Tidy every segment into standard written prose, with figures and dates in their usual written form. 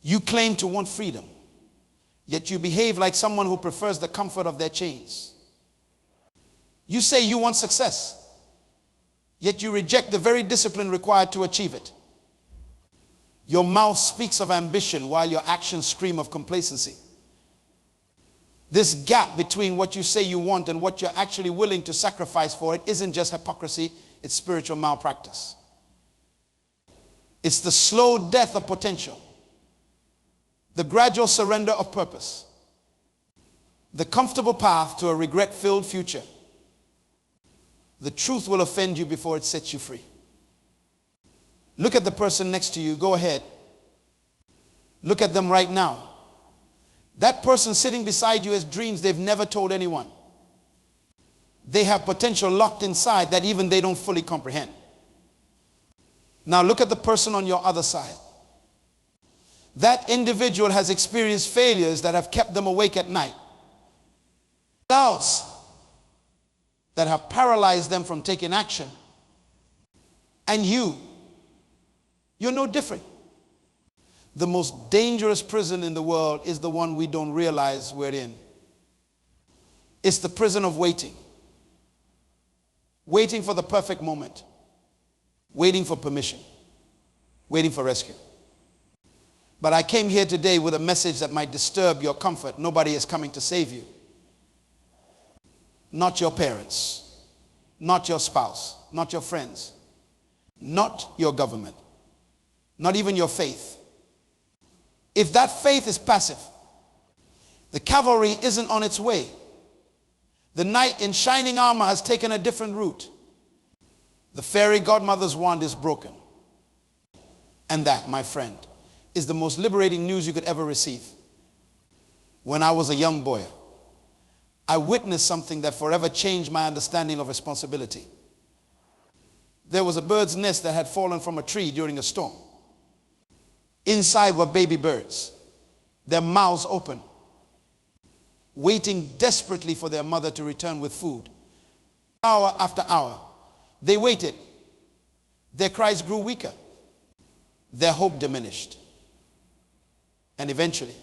You claim to want freedom, yet you behave like someone who prefers the comfort of their chains. You say you want success, yet you reject the very discipline required to achieve it. Your mouth speaks of ambition while your actions scream of complacency. This gap between what you say you want and what you're actually willing to sacrifice for it isn't just hypocrisy, it's spiritual malpractice. It's the slow death of potential, the gradual surrender of purpose, the comfortable path to a regret-filled future. The truth will offend you before it sets you free. Look at the person next to you. Go ahead. Look at them right now. That person sitting beside you has dreams they've never told anyone. They have potential locked inside that even they don't fully comprehend. Now look at the person on your other side. That individual has experienced failures that have kept them awake at night. Doubts that have paralyzed them from taking action. And you're no different. The most dangerous prison in the world is the one we don't realize we're in. It's the prison of waiting. Waiting for the perfect moment. Waiting for permission. Waiting for rescue. But I came here today with a message that might disturb your comfort. Nobody is coming to save you. Not your parents. Not your spouse. Not your friends. Not your government. Not even your faith. If that faith is passive, the cavalry isn't on its way. The knight in shining armor has taken a different route. The fairy godmother's wand is broken. And that, my friend, is the most liberating news you could ever receive. When I was a young boy, I witnessed something that forever changed my understanding of responsibility. There was a bird's nest that had fallen from a tree during a storm. Inside were baby birds, their mouths open, waiting desperately for their mother to return with food. Hour after hour, they waited. Their cries grew weaker. Their hope diminished. And eventually,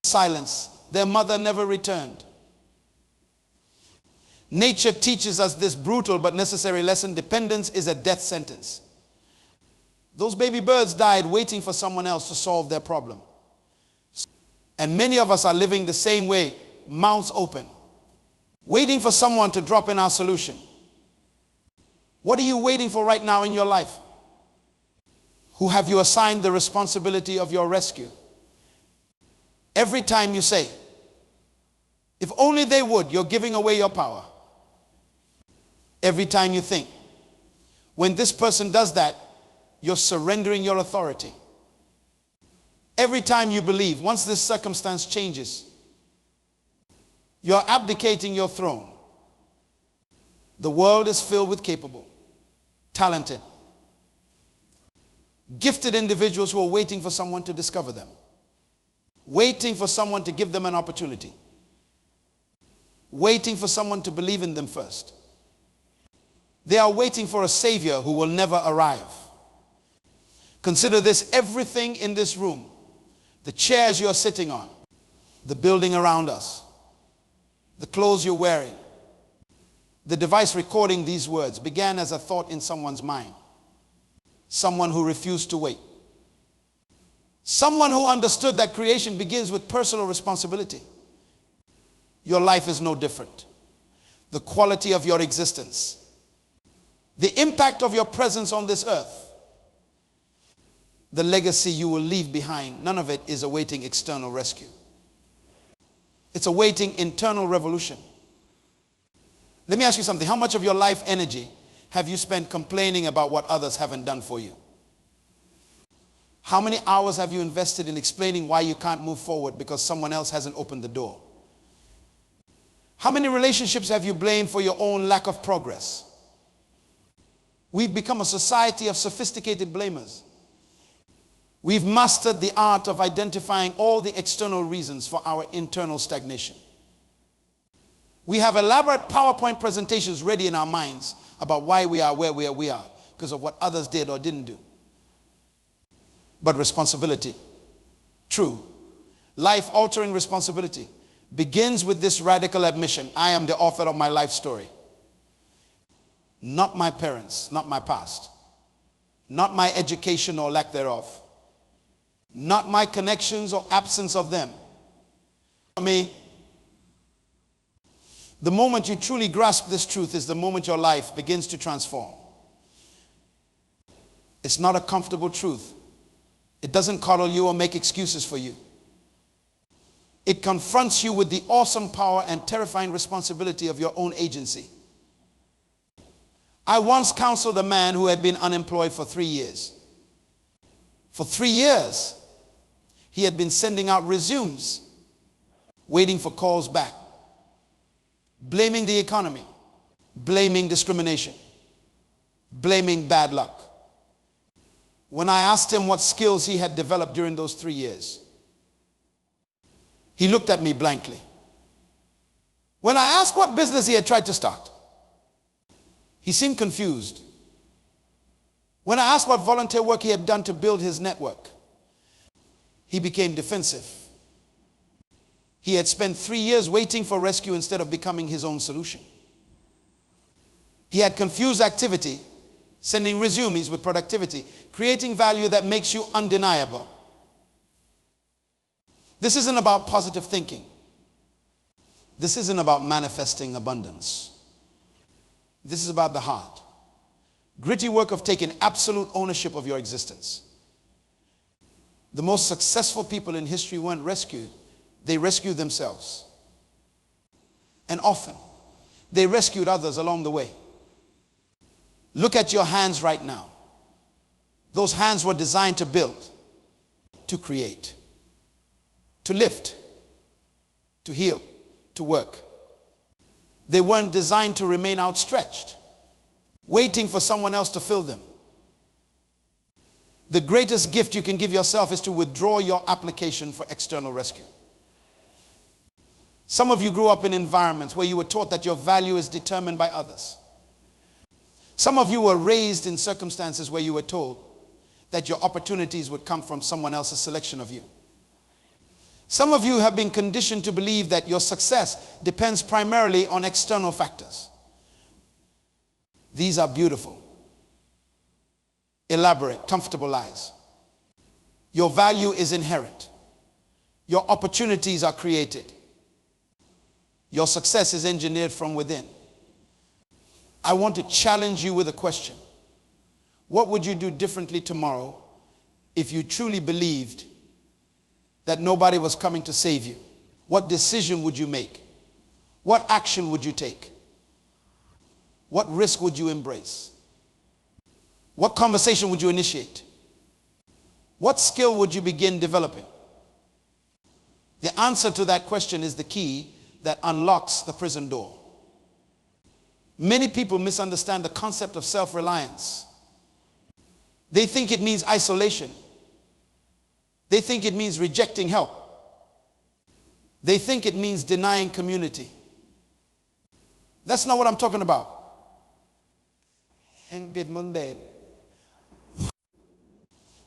silence, their mother never returned. Nature teaches us this brutal but necessary lesson: dependence is a death sentence. Those baby birds died waiting for someone else to solve their problem. And many of us are living the same way, mouths open, waiting for someone to drop in our solution. What are you waiting for right now in your life? Who have you assigned the responsibility of your rescue? Every time you say, if only they would, you're giving away your power. Every time you think, when this person does that, you're surrendering your authority. Every time you believe, once this circumstance changes, you're abdicating your throne. The world is filled with capable, talented, gifted individuals who are waiting for someone to discover them, waiting for someone to give them an opportunity, waiting for someone to believe in them first. They are waiting for a savior who will never arrive. Consider this: everything in this room, the chairs you're sitting on, the building around us, the clothes you're wearing, the device recording these words, began as a thought in someone's mind. Someone who refused to wait. Someone who understood that creation begins with personal responsibility. Your life is no different. The quality of your existence, the impact of your presence on this earth, the legacy you will leave behind, none of it is awaiting external rescue. It's awaiting internal revolution. Let me ask you something. How much of your life energy have you spent complaining about what others haven't done for you? How many hours have you invested in explaining why you can't move forward because someone else hasn't opened the door? How many relationships have you blamed for your own lack of progress? We've become a society of sophisticated blamers. We've mastered the art of identifying all the external reasons for our internal stagnation. We have elaborate PowerPoint presentations ready in our minds about why we are where we are because of what others did or didn't do. But responsibility True. Life-altering responsibility begins with this radical admission: I am the author of my life story. Not my parents, not my past, not my education or lack thereof, not my connections or absence of them. Me. The moment you truly grasp this truth is the moment your life begins to transform. It's not a comfortable truth. It doesn't coddle you or make excuses for you. It confronts you with the awesome power and terrifying responsibility of your own agency. I once counseled a man who had been unemployed for 3 years. For 3 years, he had been sending out resumes, waiting for calls back, blaming the economy, blaming discrimination, blaming bad luck. When I asked him what skills he had developed during those 3 years, he looked at me blankly. When I asked what business he had tried to start, he seemed confused. When I asked what volunteer work he had done to build his network, he became defensive. He had spent 3 years waiting for rescue instead of becoming his own solution. He had confused activity, sending resumes, with productivity, creating value that makes you undeniable. This isn't about positive thinking. This isn't about manifesting abundance. This is about the heart. Gritty work of taking absolute ownership of your existence. The most successful people in history weren't rescued. They rescued themselves. And often, they rescued others along the way. Look at your hands right now. Those hands were designed to build, to create, to lift, to heal, to work. They weren't designed to remain outstretched, waiting for someone else to fill them. The greatest gift you can give yourself is to withdraw your application for external rescue. Some of you grew up in environments where you were taught that your value is determined by others. Some of you were raised in circumstances where you were told that your opportunities would come from someone else's selection of you. Some of you have been conditioned to believe that your success depends primarily on external factors. These are beautiful, elaborate, comfortable lies. Your value is inherent. Your opportunities are created. Your success is engineered from within. I want to challenge you with a question. What would you do differently tomorrow if you truly believed that nobody was coming to save you? What decision would you make? What action would you take? What risk would you embrace? What conversation would you initiate? What skill would you begin developing? The answer to that question is the key that unlocks the prison door. Many people misunderstand the concept of self-reliance. They think it means isolation. They think it means rejecting help. They think it means denying community. That's not what I'm talking about.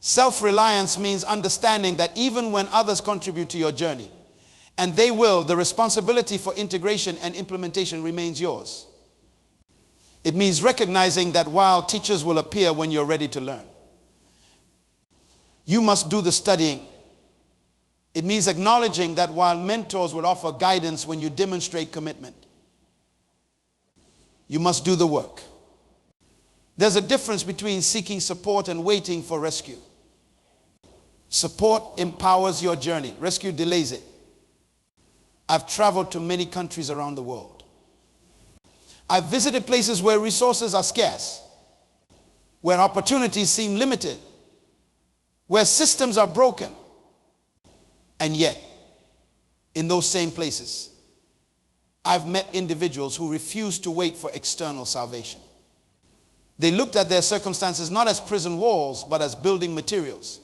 Self-reliance means understanding that even when others contribute to your journey, and they will, the responsibility for integration and implementation remains yours. It means recognizing that while teachers will appear when you're ready to learn, you must do the studying. It means acknowledging that while mentors will offer guidance when you demonstrate commitment, you must do the work. There's a difference between seeking support and waiting for rescue. Support empowers your journey. Rescue delays it. I've traveled to many countries around the world. I've visited places where resources are scarce, where opportunities seem limited, where systems are broken. And yet, in those same places, I've met individuals who refused to wait for external salvation. They looked at their circumstances not as prison walls, but as building materials.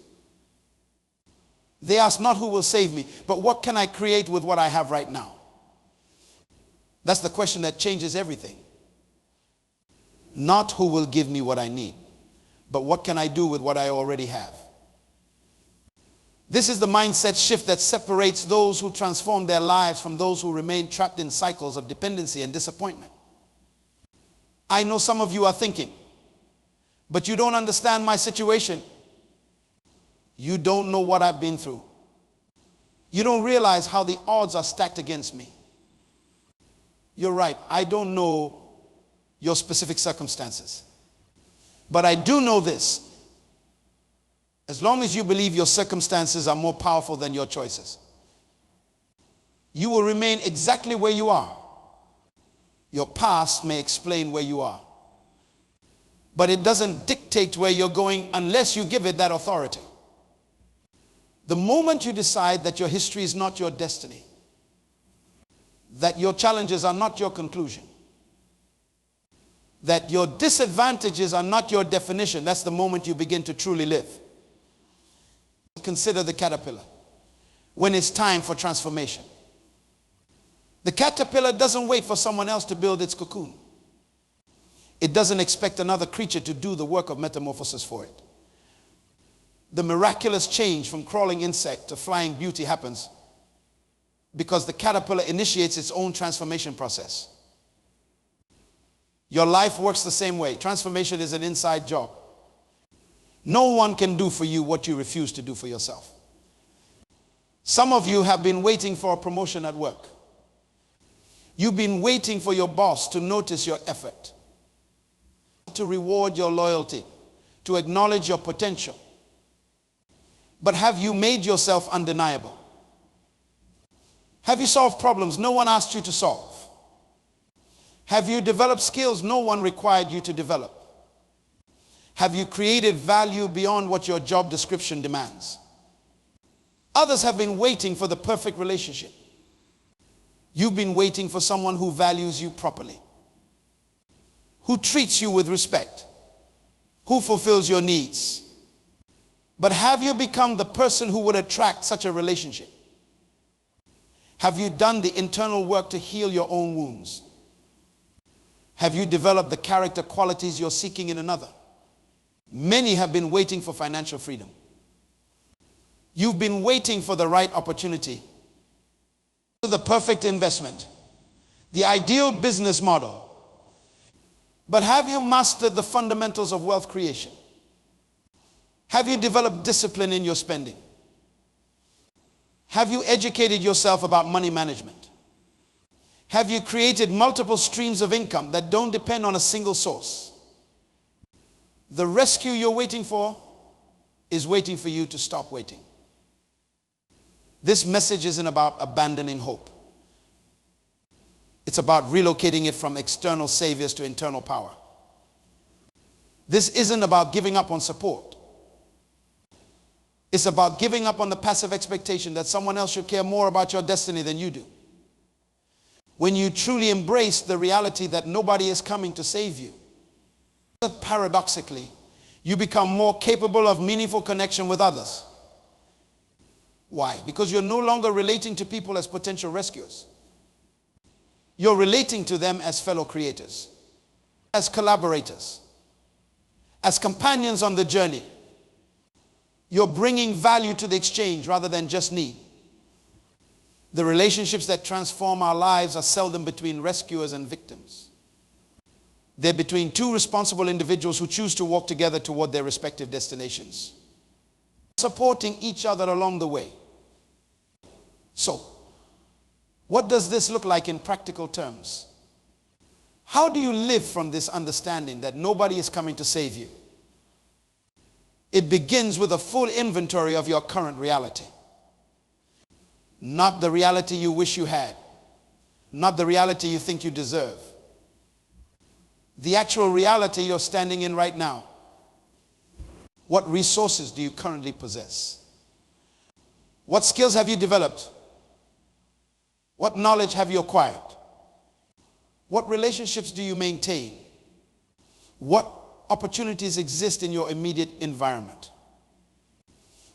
They asked not who will save me, but what can I create with what I have right now? That's the question that changes everything. Not who will give me what I need, but what can I do with what I already have? This is the mindset shift that separates those who transform their lives from those who remain trapped in cycles of dependency and disappointment. I know some of you are thinking, but you don't understand my situation. You don't know what I've been through. You don't realize how the odds are stacked against me. You're right. I don't know your specific circumstances. But I do know this. As long as you believe your circumstances are more powerful than your choices, you will remain exactly where you are. Your past may explain where you are, but it doesn't dictate where you're going unless you give it that authority. The moment you decide that your history is not your destiny, that your challenges are not your conclusion, that your disadvantages are not your definition, that's the moment you begin to truly live. Consider the caterpillar when it's time for transformation. The caterpillar doesn't wait for someone else to build its cocoon. It doesn't expect another creature to do the work of metamorphosis for it. The miraculous change from crawling insect to flying beauty happens because the caterpillar initiates its own transformation process. Your life works the same way. Transformation is an inside job. No one can do for you what you refuse to do for yourself. Some of you have been waiting for a promotion at work. You've been waiting for your boss to notice your effort, to reward your loyalty, to acknowledge your potential. But have you made yourself undeniable? Have you solved problems no one asked you to solve? Have you developed skills no one required you to develop? Have you created value beyond what your job description demands? Others have been waiting for the perfect relationship. You've been waiting for someone who values you properly, who treats you with respect, who fulfills your needs. But have you become the person who would attract such a relationship? Have you done the internal work to heal your own wounds? Have you developed the character qualities you're seeking in another? Many have been waiting for financial freedom. You've been waiting for the right opportunity, the perfect investment, the ideal business model. But have you mastered the fundamentals of wealth creation? Have you developed discipline in your spending? Have you educated yourself about money management? Have you created multiple streams of income that don't depend on a single source? The rescue you're waiting for is waiting for you to stop waiting. This message isn't about abandoning hope. It's about relocating it from external saviors to internal power. This isn't about giving up on support. It's about giving up on the passive expectation that someone else should care more about your destiny than you do. When you truly embrace the reality that nobody is coming to save you, paradoxically, you become more capable of meaningful connection with others. Why? Because you're no longer relating to people as potential rescuers. You're relating to them as fellow creators, as collaborators, as companions on the journey. You're bringing value to the exchange rather than just need. The relationships that transform our lives are seldom between rescuers and victims. They're between two responsible individuals who choose to walk together toward their respective destinations, supporting each other along the way. So, what does this look like in practical terms? How do you live from this understanding that nobody is coming to save you? It begins with a full inventory of your current reality. Not the reality you wish you had, not the reality you think you deserve. The actual reality you're standing in right now. What resources do you currently possess? What skills have you developed? What knowledge have you acquired? What relationships do you maintain? What opportunities exist in your immediate environment?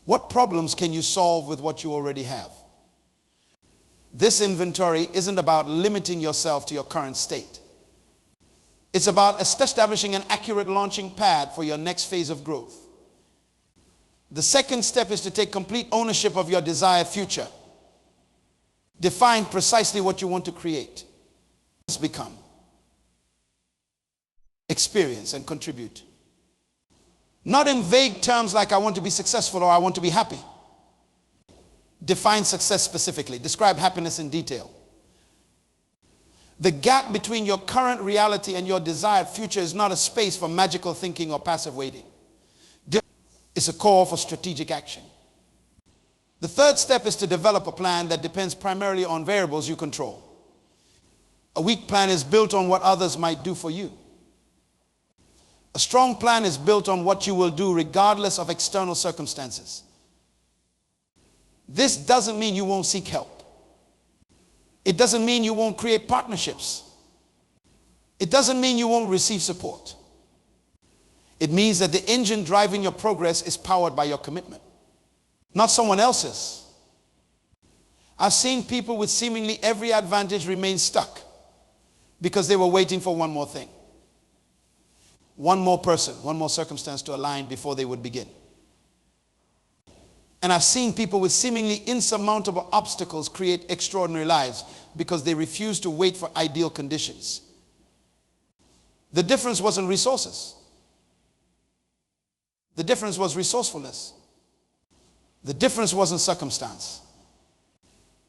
What problems can you solve with what you already have? This inventory isn't about limiting yourself to your current state. It's about establishing an accurate launching pad for your next phase of growth. The second step is to take complete ownership of your desired future. Define precisely what you want to create. Become, experience, and contribute. Not in vague terms like I want to be successful or I want to be happy. Define success specifically. Describe happiness in detail. The gap between your current reality and your desired future is not a space for magical thinking or passive waiting. It's a call for strategic action. The third step is to develop a plan that depends primarily on variables you control. A weak plan is built on what others might do for you. A strong plan is built on what you will do regardless of external circumstances. This doesn't mean you won't seek help. It doesn't mean you won't create partnerships. It doesn't mean you won't receive support. It means that the engine driving your progress is powered by your commitment, not someone else's. I've seen people with seemingly every advantage remain stuck because they were waiting for one more thing. One more person, one more circumstance to align before they would begin. And I've seen people with seemingly insurmountable obstacles create extraordinary lives because they refuse to wait for ideal conditions. The difference wasn't resources. The difference was resourcefulness. The difference wasn't circumstance.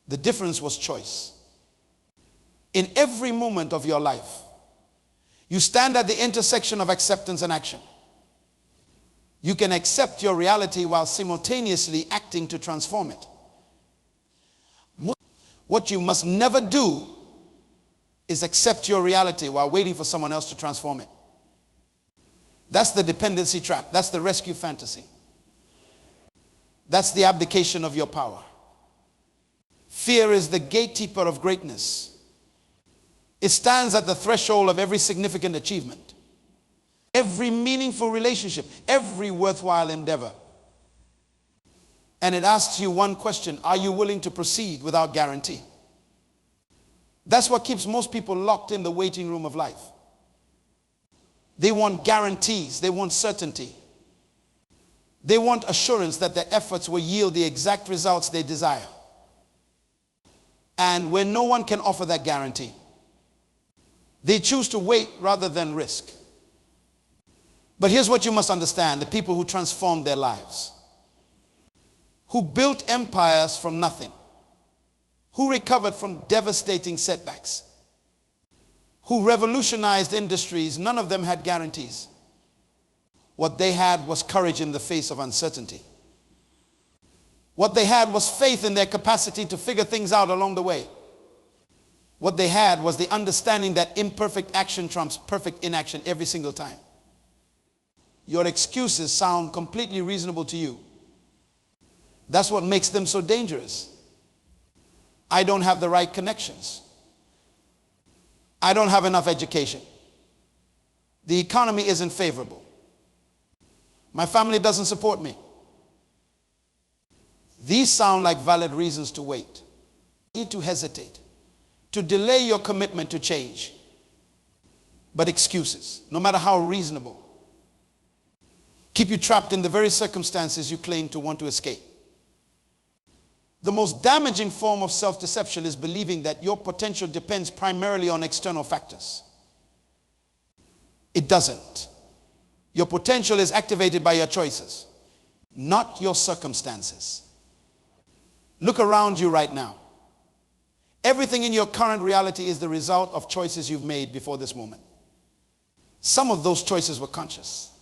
The difference was choice. In every moment of your life, you stand at the intersection of acceptance and action. You can accept your reality while simultaneously acting to transform it. What you must never do is accept your reality while waiting for someone else to transform it. That's the dependency trap. That's the rescue fantasy. That's the abdication of your power. Fear is the gatekeeper of greatness. It stands at the threshold of every significant achievement, every meaningful relationship, every worthwhile endeavor. And it asks you one question: are you willing to proceed without guarantee? That's what keeps most people locked in the waiting room of life. They want guarantees. They want certainty. They want assurance that their efforts will yield the exact results they desire. And when no one can offer that guarantee, they choose to wait rather than risk. But here's what you must understand: the people who transformed their lives, who built empires from nothing, who recovered from devastating setbacks, who revolutionized industries, none of them had guarantees. What they had was courage in the face of uncertainty. What they had was faith in their capacity to figure things out along the way. What they had was the understanding that imperfect action trumps perfect inaction every single time. Your excuses sound completely reasonable to you. That's what makes them so dangerous. I don't have the right connections. I don't have enough education. The economy isn't favorable. My family doesn't support me. These sound like valid reasons to wait. You need to hesitate, to delay your commitment to change. But excuses, no matter how reasonable, keep you trapped in the very circumstances you claim to want to escape. The most damaging form of self-deception is believing that your potential depends primarily on external factors. It doesn't. Your potential is activated by your choices, not your circumstances. Look around you right now. Everything in your current reality is the result of choices you've made before this moment. Some of those choices were conscious.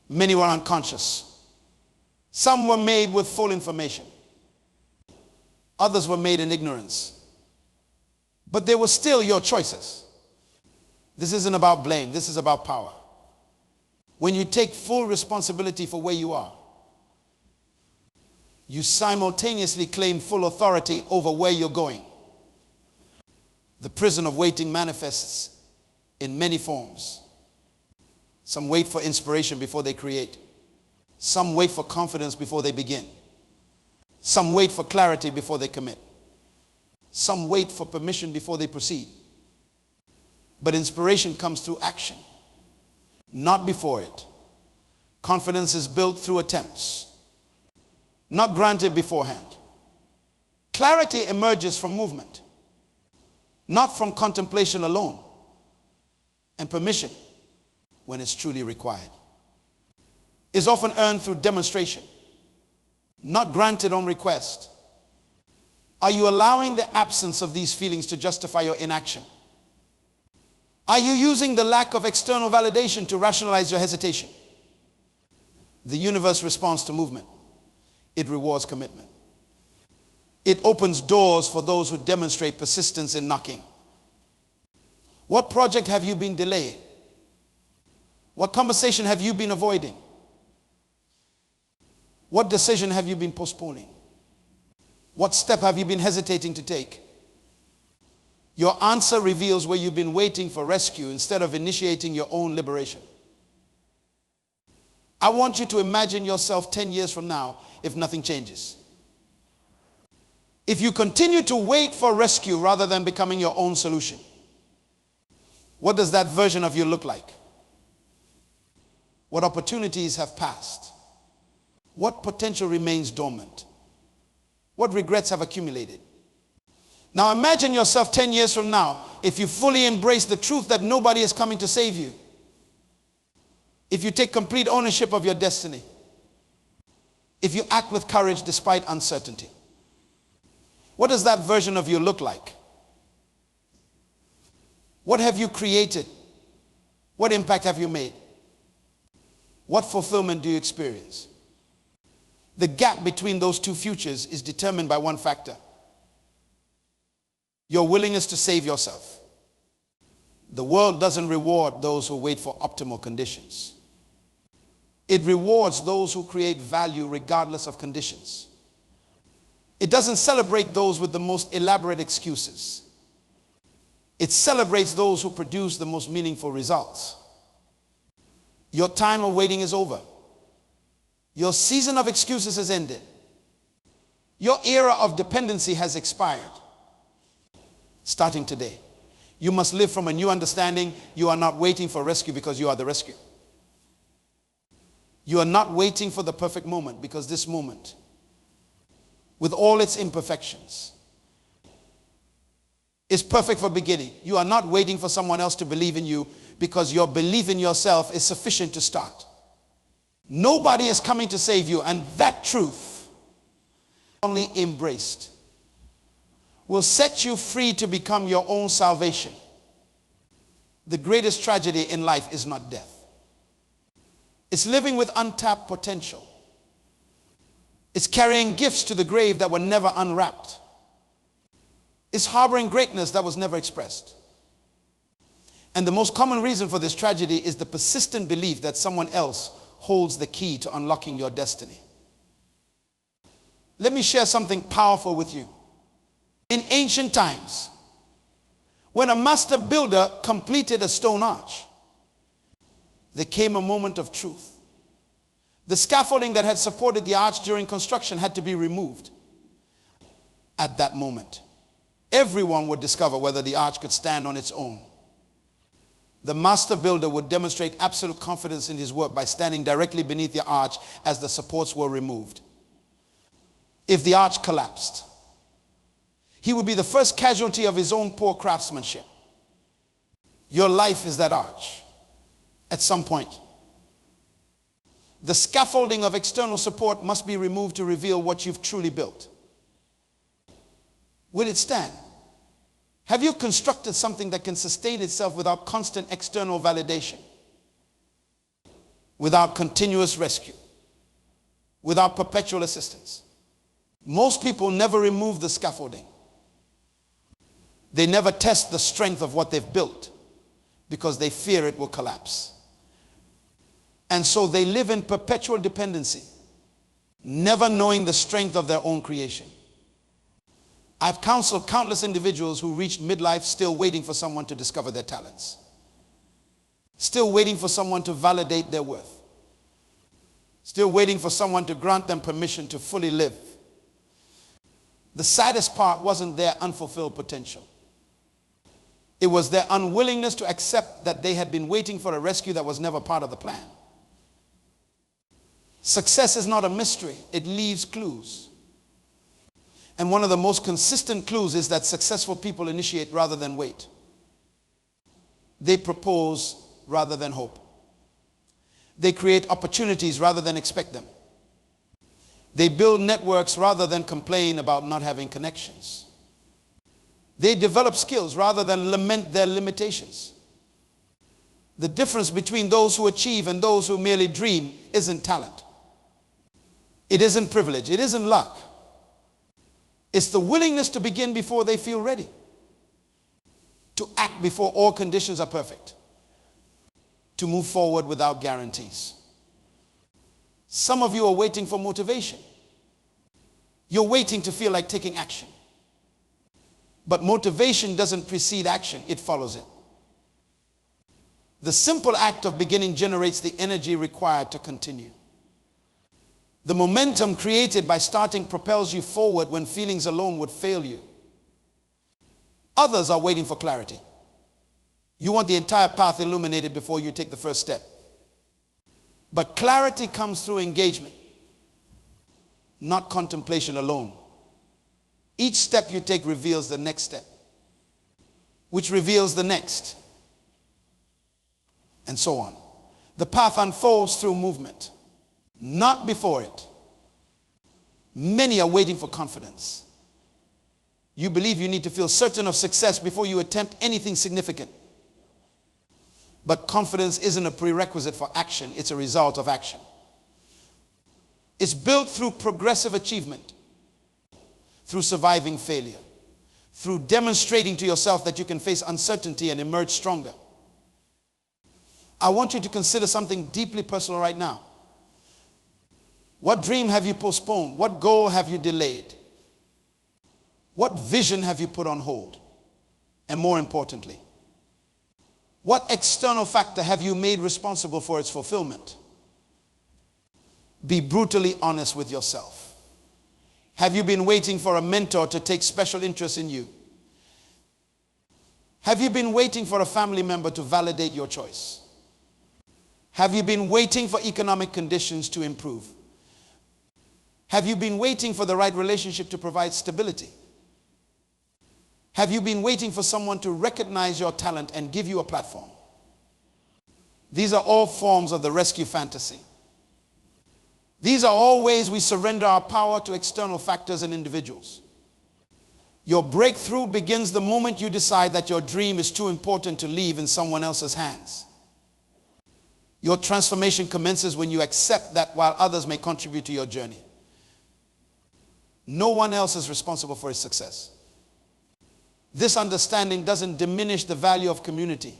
Many were unconscious. Some were made with full information. Others were made in ignorance. But they were still your choices. This isn't about blame. This is about power. When you take full responsibility for where you are, you simultaneously claim full authority over where you're going. The prison of waiting manifests in many forms. Some wait for inspiration before they create. Some wait for confidence before they begin. Some wait for clarity before they commit. Some wait for permission before they proceed. But inspiration comes through action, not before it. Confidence is built through attempts, not granted beforehand. Clarity emerges from movement, not from contemplation alone, and permission, when it's truly required, is often earned through demonstration, not granted on request. Are you allowing the absence of these feelings to justify your inaction? Are you using the lack of external validation to rationalize your hesitation? The universe responds to movement. It rewards commitment. It opens doors for those who demonstrate persistence in knocking. What project have you been delaying? What conversation have you been avoiding? What decision have you been postponing? What step have you been hesitating to take? Your answer reveals where you've been waiting for rescue instead of initiating your own liberation. I want you to imagine yourself 10 years from now if nothing changes. If you continue to wait for rescue rather than becoming your own solution, what does that version of you look like? What opportunities have passed? What potential remains dormant? What regrets have accumulated? Now imagine yourself 10 years from now if you fully embrace the truth that nobody is coming to save you. If you take complete ownership of your destiny. If you act with courage despite uncertainty. What does that version of you look like? What have you created? What impact have you made? What fulfillment do you experience? The gap between those two futures is determined by one factor: your willingness to save yourself. The world doesn't reward those who wait for optimal conditions. It rewards those who create value regardless of conditions. It doesn't celebrate those with the most elaborate excuses. It celebrates those who produce the most meaningful results. Your time of waiting is over. Your season of excuses has ended. Your era of dependency has expired. Starting today, you must live from a new understanding. You are not waiting for rescue because you are the rescue. You are not waiting for the perfect moment because this moment, with all its imperfections, is perfect for beginning. You are not waiting for someone else to believe in you because your belief in yourself is sufficient to start. Nobody is coming to save you, and that truth, only embraced, will set you free to become your own salvation. The greatest tragedy in life is not death. It's living with untapped potential. It's carrying gifts to the grave that were never unwrapped. It's harboring greatness that was never expressed. And the most common reason for this tragedy is the persistent belief that someone else holds the key to unlocking your destiny. Let me share something powerful with you. In ancient times, when a master builder completed a stone arch, there came a moment of truth. The scaffolding that had supported the arch during construction had to be removed. At that moment, everyone would discover whether the arch could stand on its own. The master builder would demonstrate absolute confidence in his work by standing directly beneath the arch as the supports were removed. If the arch collapsed, he would be the first casualty of his own poor craftsmanship. Your life is that arch. At some point, the scaffolding of external support must be removed to reveal what you've truly built. Will it stand? Have you constructed something that can sustain itself without constant external validation? Without continuous rescue? Without perpetual assistance? Most people never remove the scaffolding. They never test the strength of what they've built because they fear it will collapse. And so they live in perpetual dependency, never knowing the strength of their own creation. I've counseled countless individuals who reached midlife still waiting for someone to discover their talents. Still waiting for someone to validate their worth. Still waiting for someone to grant them permission to fully live. The saddest part wasn't their unfulfilled potential. It was their unwillingness to accept that they had been waiting for a rescue that was never part of the plan. Success is not a mystery. It leaves clues. And one of the most consistent clues is that successful people initiate rather than wait. They propose rather than hope. They create opportunities rather than expect them. They build networks rather than complain about not having connections. They develop skills rather than lament their limitations. The difference between those who achieve and those who merely dream isn't talent. It isn't privilege. It isn't luck. It's the willingness to begin before they feel ready. To act before all conditions are perfect. To move forward without guarantees. Some of you are waiting for motivation. You're waiting to feel like taking action. But motivation doesn't precede action, it follows it. The simple act of beginning generates the energy required to continue. The momentum created by starting propels you forward when feelings alone would fail you. Others are waiting for clarity. You want the entire path illuminated before you take the first step. But clarity comes through engagement, not contemplation alone. Each step you take reveals the next step, which reveals the next, and so on. The path unfolds through movement, not before it. Many are waiting for confidence. You believe you need to feel certain of success before you attempt anything significant. But confidence isn't a prerequisite for action, it's a result of action. It's built through progressive achievement, through surviving failure, through demonstrating to yourself that you can face uncertainty and emerge stronger. I want you to consider something deeply personal right now. What dream have you postponed? What goal have you delayed? What vision have you put on hold? And more importantly, what external factor have you made responsible for its fulfillment? Be brutally honest with yourself. Have you been waiting for a mentor to take special interest in you? Have you been waiting for a family member to validate your choice? Have you been waiting for economic conditions to improve? Have you been waiting for the right relationship to provide stability? Have you been waiting for someone to recognize your talent and give you a platform? These are all forms of the rescue fantasy. These are all ways we surrender our power to external factors and individuals. Your breakthrough begins the moment you decide that your dream is too important to leave in someone else's hands. Your transformation commences when you accept that while others may contribute to your journey, no one else is responsible for its success. This understanding doesn't diminish the value of community.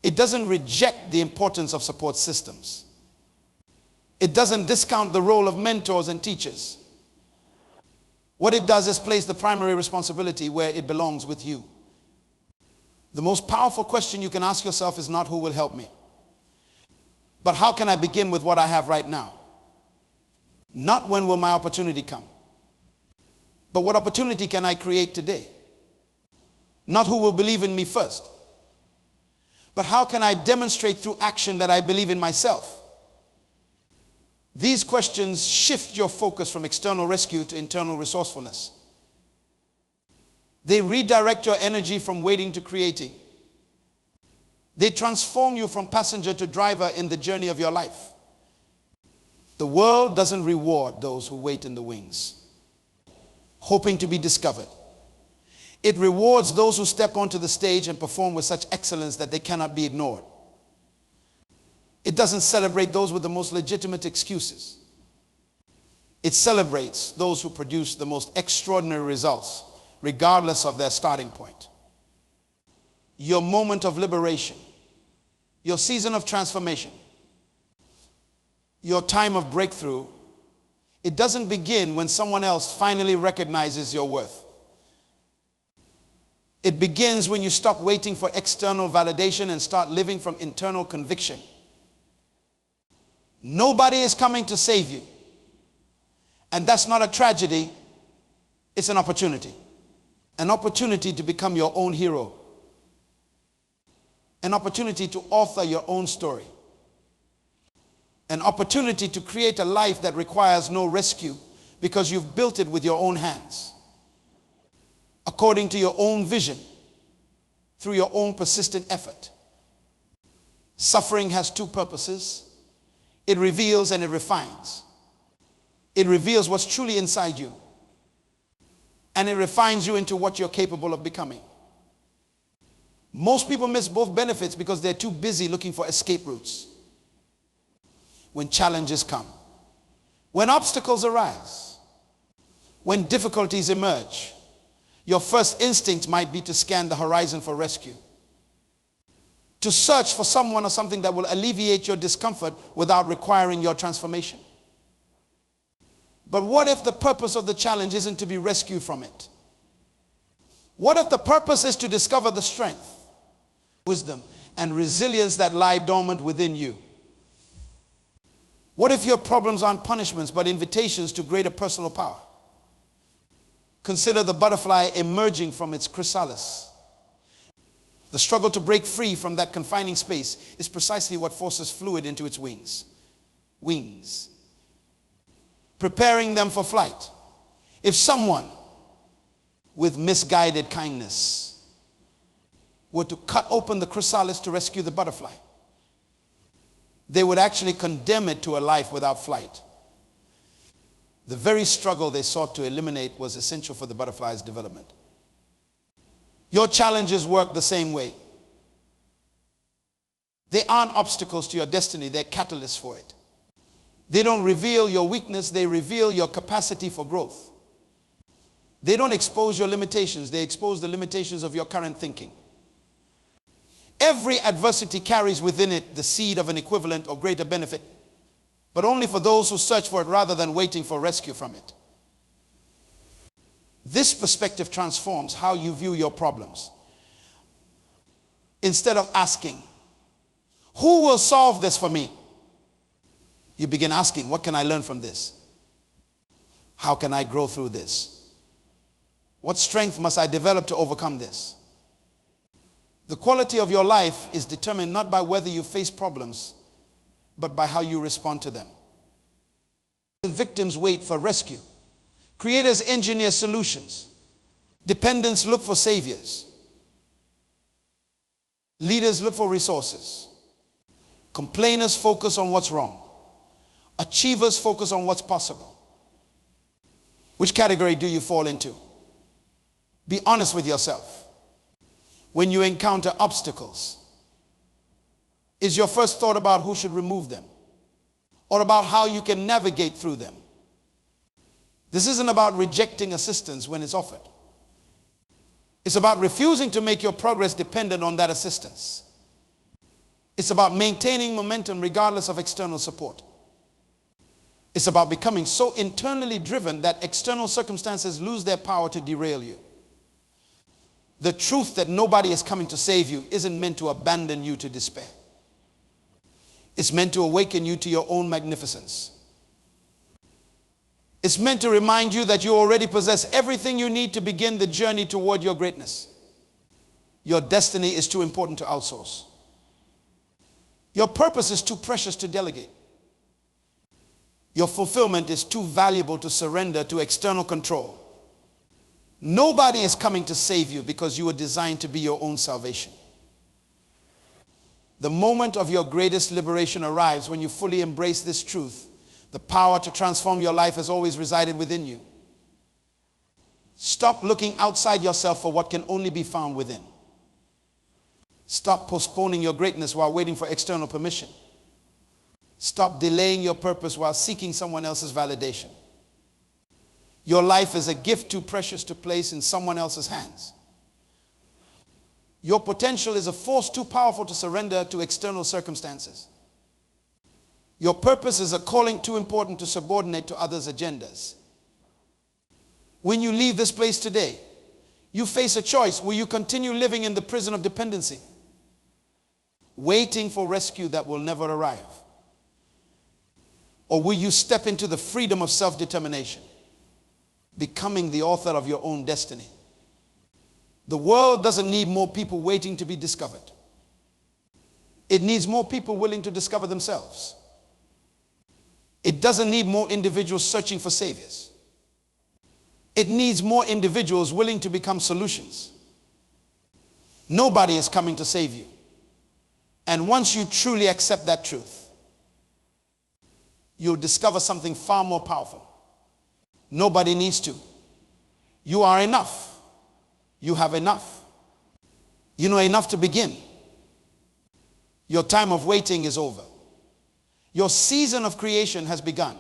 It doesn't reject the importance of support systems. It doesn't discount the role of mentors and teachers. What it does is place the primary responsibility where it belongs, with you. The most powerful question you can ask yourself is not who will help me, but how can I begin with what I have right now? Not when will my opportunity come, but what opportunity can I create today? Not who will believe in me first, but how can I demonstrate through action that I believe in myself? These questions shift your focus from external rescue to internal resourcefulness. They redirect your energy from waiting to creating. They transform you from passenger to driver in the journey of your life. The world doesn't reward those who wait in the wings, hoping to be discovered. It rewards those who step onto the stage and perform with such excellence that they cannot be ignored. It doesn't celebrate those with the most legitimate excuses. It celebrates those who produce the most extraordinary results, regardless of their starting point. Your moment of liberation, your season of transformation, your time of breakthrough, it doesn't begin when someone else finally recognizes your worth. It begins when you stop waiting for external validation and start living from internal conviction. Nobody is coming to save you. And that's not a tragedy, it's an opportunity. An opportunity to become your own hero. An opportunity to author your own story. An opportunity to create a life that requires no rescue because you've built it with your own hands, according to your own vision, through your own persistent effort. Suffering has two purposes. It reveals and it refines. It reveals what's truly inside you, and it refines you into what you're capable of becoming. Most people miss both benefits because they're too busy looking for escape routes. When challenges come, when obstacles arise, when difficulties emerge, your first instinct might be to scan the horizon for rescue, to search for someone or something that will alleviate your discomfort without requiring your transformation. But what if the purpose of the challenge isn't to be rescued from it? What if the purpose is to discover the strength, wisdom, and resilience that lie dormant within you? What if your problems aren't punishments but invitations to greater personal power? Consider the butterfly emerging from its chrysalis. The struggle to break free from that confining space is precisely what forces fluid into its wings. Wings. Preparing them for flight. If someone with misguided kindness were to cut open the chrysalis to rescue the butterfly, they would actually condemn it to a life without flight. The very struggle they sought to eliminate was essential for the butterfly's development. Your challenges work the same way. They aren't obstacles to your destiny, they're catalysts for it. They don't reveal your weakness, they reveal your capacity for growth. They don't expose your limitations, they expose the limitations of your current thinking. Every adversity carries within it the seed of an equivalent or greater benefit, but only for those who search for it rather than waiting for rescue from it. This perspective transforms how you view your problems. Instead of asking, who will solve this for me? You begin asking, what can I learn from this? How can I grow through this? What strength must I develop to overcome this? The quality of your life is determined not by whether you face problems, but by how you respond to them. Victims wait for rescue. Creators engineer solutions. Dependents look for saviors. Leaders look for resources. Complainers focus on what's wrong. Achievers focus on what's possible. Which category do you fall into? Be honest with yourself. When you encounter obstacles, is your first thought about who should remove them, or about how you can navigate through them? This isn't about rejecting assistance when it's offered. It's about refusing to make your progress dependent on that assistance. It's about maintaining momentum regardless of external support. It's about becoming so internally driven that external circumstances lose their power to derail you. The truth that nobody is coming to save you isn't meant to abandon you to despair. It's meant to awaken you to your own magnificence. It's meant to remind you that you already possess everything you need to begin the journey toward your greatness. Your destiny is too important to outsource. Your purpose is too precious to delegate. Your fulfillment is too valuable to surrender to external control. Nobody is coming to save you because you were designed to be your own salvation. The moment of your greatest liberation arrives when you fully embrace this truth. The power to transform your life has always resided within you. Stop looking outside yourself for what can only be found within. Stop postponing your greatness while waiting for external permission. Stop delaying your purpose while seeking someone else's validation. Your life is a gift too precious to place in someone else's hands. Your potential is a force too powerful to surrender to external circumstances. Your purpose is a calling too important to subordinate to others' agendas. When you leave this place today, you face a choice. Will you continue living in the prison of dependency, waiting for rescue that will never arrive? Or will you step into the freedom of self-determination, becoming the author of your own destiny? The world doesn't need more people waiting to be discovered. It needs more people willing to discover themselves. It doesn't need more individuals searching for saviors. It needs more individuals willing to become solutions. Nobody is coming to save you. And once you truly accept that truth, you'll discover something far more powerful. Nobody needs to. You are enough. You have enough. You know enough to begin. Your time of waiting is over. Your season of creation has begun.